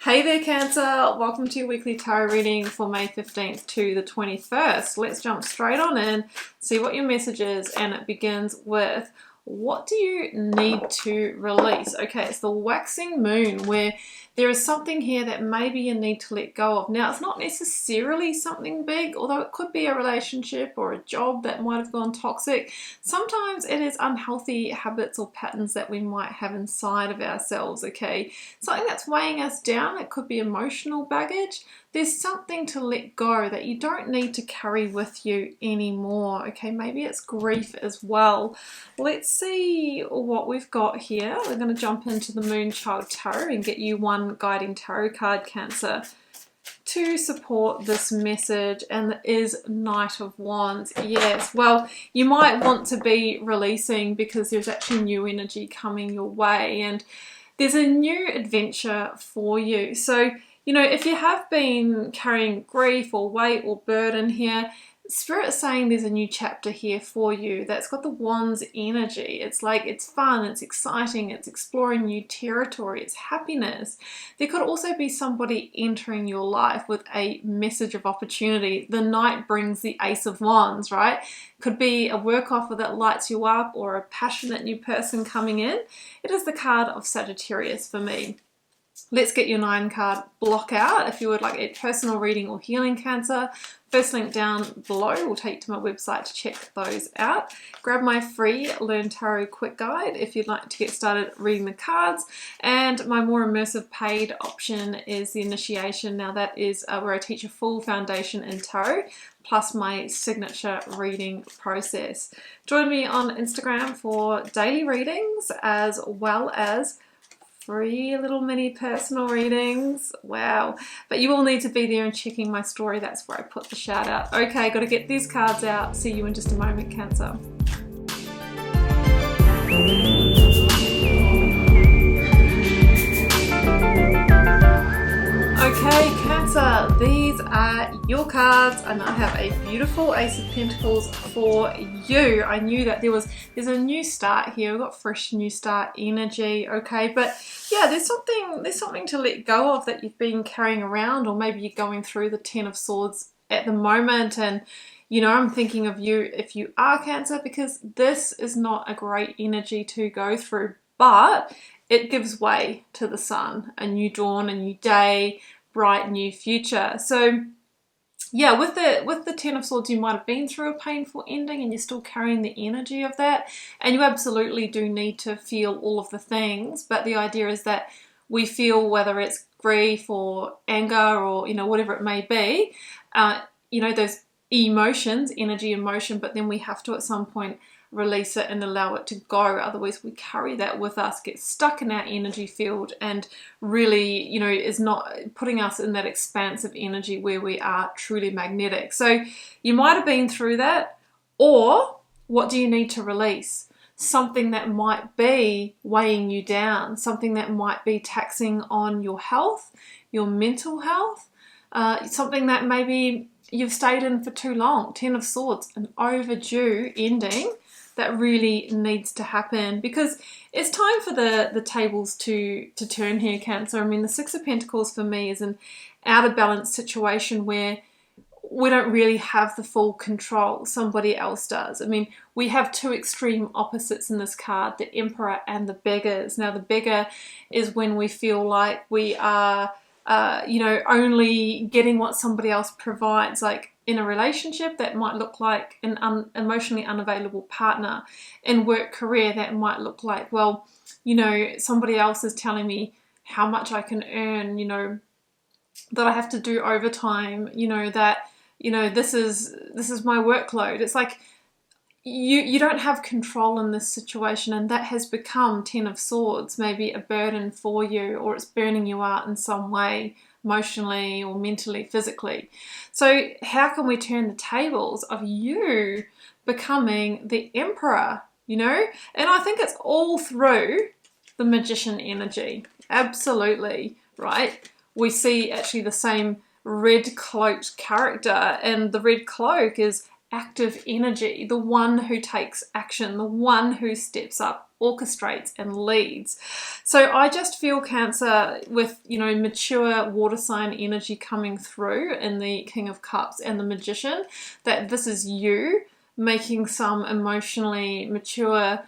Hey there Cancer, welcome to your weekly tarot reading for May 15th to the 21st. Let's jump straight on in, see what your message is, and it begins with, what do you need to release? Okay, it's the waxing moon where there is something here that maybe you need to let go of. Now, it's not necessarily something big, although it could be a relationship or a job that might have gone toxic. Sometimes it is unhealthy habits or patterns that we might have inside of ourselves, okay? Something that's weighing us down. It could be emotional baggage. There's something to let go that you don't need to carry with you anymore, okay? Maybe it's grief as well. Let's see what we've got here. We're going to jump into the Moonchild Tarot and get you one guiding tarot card, Cancer, to support this message, and it is Knight of Wands. Yes, well, you might want to be releasing because there's actually new energy coming your way and there's a new adventure for you. So, you know, if you have been carrying grief or weight or burden here, Spirit's saying there's a new chapter here for you that's got the Wands energy. It's like, it's fun, it's exciting, it's exploring new territory, it's happiness. There could also be somebody entering your life with a message of opportunity. The Knight brings the Ace of Wands, right? Could be a work offer that lights you up or a passionate new person coming in. It is the card of Sagittarius for me. Let's get your 9 card block out if you would like a personal reading or healing, Cancer. First link down below will take you to my website to check those out. Grab my free Learn Tarot quick guide if you'd like to get started reading the cards. And my more immersive paid option is the initiation. Now that is where I teach a full foundation in tarot plus my signature reading process. Join me on Instagram for daily readings as well as free little mini personal readings. Wow. But you will need to be there and checking my story. That's where I put the shout out. Okay, got to get these cards out. See you in just a moment, Cancer. Okay, Cancer, these are your cards, and I have a beautiful Ace of Pentacles for you. I knew that there's a new start here. We've got fresh new start energy, okay? But yeah, there's something to let go of that you've been carrying around, or maybe you're going through the Ten of Swords at the moment, and you know, I'm thinking of you if you are Cancer, because this is not a great energy to go through, but it gives way to the sun, a new dawn, a new day, bright new future. So yeah, with the Ten of Swords, you might have been through a painful ending and you're still carrying the energy of that, and you absolutely do need to feel all of the things, but the idea is that we feel, whether it's grief or anger or, you know, whatever it may be, you know, those emotions, energy and motion, but then we have to at some point release it and allow it to go. Otherwise we carry that with us, get stuck in our energy field, and really, you know, is not putting us in that expansive energy where we are truly magnetic. So you might have been through that, or what do you need to release? Something that might be weighing you down, something that might be taxing on your health, your mental health, something that maybe you've stayed in for too long. Ten of Swords, an overdue ending that really needs to happen, because it's time for the tables to turn here, Cancer. I mean, the Six of Pentacles for me is an out of balance situation where we don't really have the full control. Somebody else does. I mean, we have two extreme opposites in this card, the Emperor and the Beggars. Now, the Beggar is when we feel like we are you know, only getting what somebody else provides. Like in a relationship, that might look like an emotionally unavailable partner. In work career, that might look like, well, you know, somebody else is telling me how much I can earn, you know, that I have to do overtime, you know, that, you know, this is my workload. It's like you don't have control in this situation, and that has become Ten of Swords, maybe a burden for you, or it's burning you out in some way, emotionally or mentally, physically. So how can we turn the tables of you becoming the Emperor, you know? And I think it's all through the Magician energy. Absolutely, right? We see actually the same red cloaked character, and the red cloak is active energy, the one who takes action, the one who steps up orchestrates and leads. So I just feel, Cancer, with, you know, mature water sign energy coming through in the King of Cups and the Magician, that this is you making some emotionally mature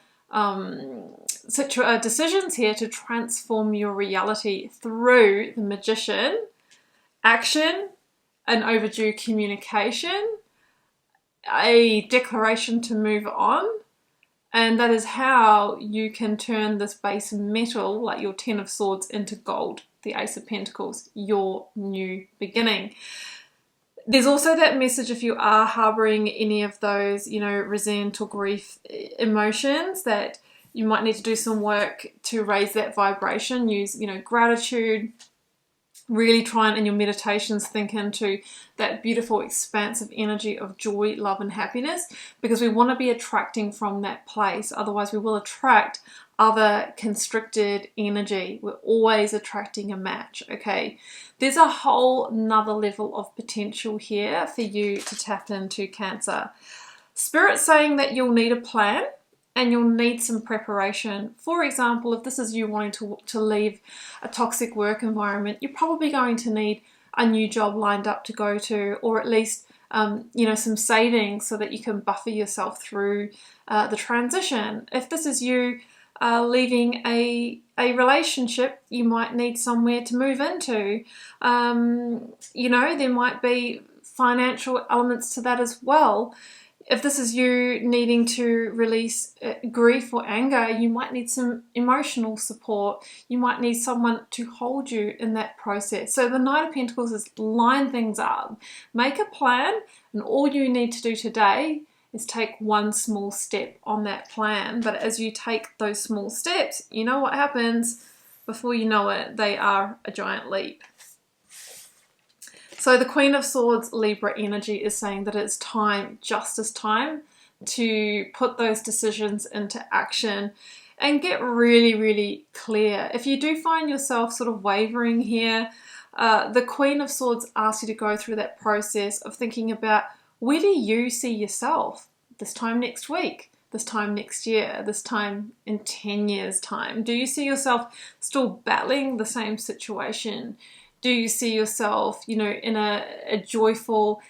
decisions here to transform your reality through the Magician, action, an overdue communication, a declaration to move on. And that is how you can turn this base metal, like your 10 of Swords, into gold, the Ace of Pentacles, your new beginning. There's also that message, if you are harboring any of those, you know, resent or grief emotions, that you might need to do some work to raise that vibration. Use, you know, gratitude. Really try and in your meditations think into that beautiful expansive energy of joy, love and happiness, because we want to be attracting from that place. Otherwise we will attract other constricted energy. We're always attracting a match, okay? There's a whole nother level of potential here for you to tap into, Cancer. Spirit's saying that you'll need a plan and you'll need some preparation. For example, if this is you wanting to leave a toxic work environment, you're probably going to need a new job lined up to go to, or at least you know, some savings so that you can buffer yourself through the transition. If this is you leaving a relationship, you might need somewhere to move into. You know, there might be financial elements to that as well. If this is you needing to release grief or anger, you might need some emotional support. You might need someone to hold you in that process. So the Knight of Pentacles is line things up. Make a plan, and all you need to do today is take one small step on that plan. But as you take those small steps, you know what happens? Before you know it, they are a giant leap. So the Queen of Swords, Libra energy, is saying that it's time, justice time, to put those decisions into action and get really, really clear. If you do find yourself sort of wavering here, the Queen of Swords asks you to go through that process of thinking about, where do you see yourself this time next week, this time next year, this time in 10 years' time? Do you see yourself still battling the same situation? Do you see yourself, you know, in a joyful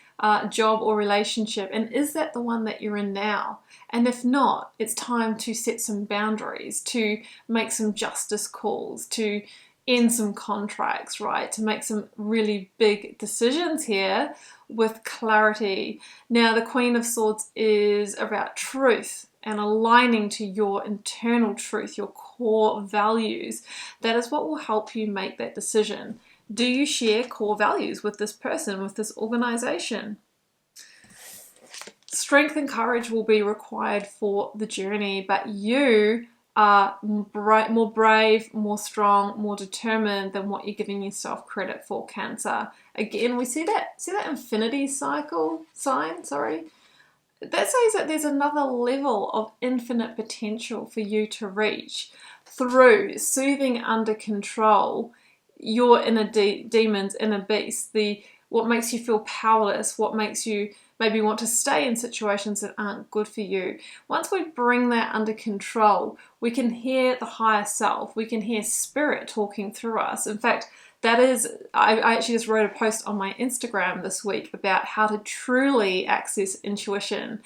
job or relationship? And is that the one that you're in now? And if not, it's time to set some boundaries, to make some justice calls, to end some contracts, right? To make some really big decisions here with clarity. Now, the Queen of Swords is about truth and aligning to your internal truth, your core values. That is what will help you make that decision. Do you share core values with this person, with this organization? Strength and courage will be required for the journey, but you are more brave, more strong, more determined than what you're giving yourself credit for, Cancer. Again, we see that infinity sign, sorry. That says that there's another level of infinite potential for you to reach through soothing under control your inner demons, inner beasts, what makes you feel powerless, what makes you maybe want to stay in situations that aren't good for you. Once we bring that under control, we can hear the higher self, we can hear spirit talking through us. In fact, I actually just wrote a post on my Instagram this week about how to truly access intuition.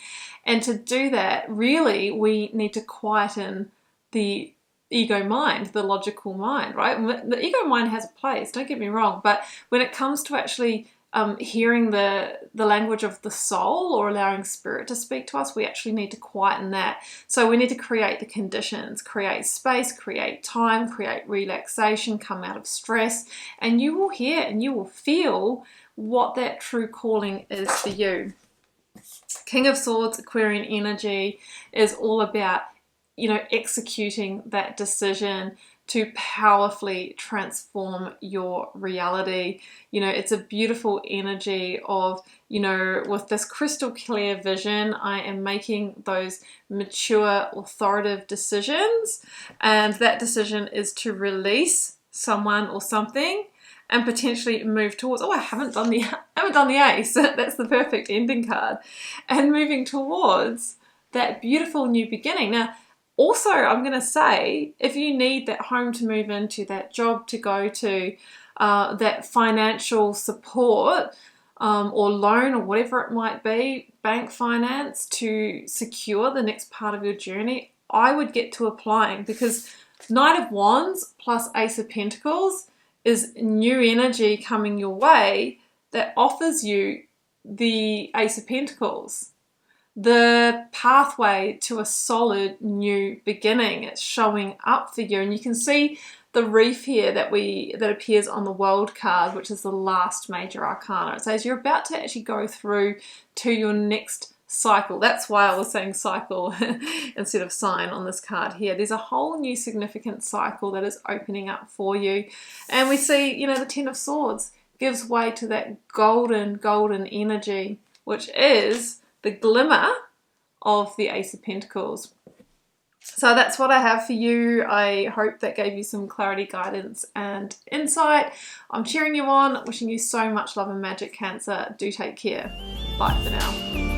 And to do that, really, we need to quieten the ego mind, the logical mind, right? The ego mind has a place, don't get me wrong, but when it comes to actually hearing the language of the soul, or allowing spirit to speak to us, we actually need to quieten that. So we need to create the conditions, create space, create time, create relaxation, come out of stress, and you will hear and you will feel what that true calling is for you. King of Swords, Aquarian energy, is all about, you know, executing that decision to powerfully transform your reality. You know, it's a beautiful energy of, you know, with this crystal clear vision, I am making those mature, authoritative decisions, and that decision is to release someone or something and potentially move towards, I haven't done the ace. That's the perfect ending card. And moving towards that beautiful new beginning. Now, Also, I'm going to say, if you need that home to move into, that job to go to, that financial support or loan or whatever it might be, bank finance to secure the next part of your journey, I would get to applying, because Knight of Wands plus Ace of Pentacles is new energy coming your way that offers you the Ace of Pentacles, the pathway to a solid new beginning. It's showing up for you, and you can see the reef here that appears on the World card, which is the last major arcana. It says you're about to actually go through to your next cycle. That's why I was saying cycle instead of sign on this card here. There's a whole new significant cycle that is opening up for you. And we see, you know, the Ten of Swords gives way to that golden energy, which is the glimmer of the Ace of Pentacles. So that's what I have for you. I hope that gave you some clarity, guidance, and insight. I'm cheering you on, wishing you so much love and magic, Cancer. Do take care. Bye for now.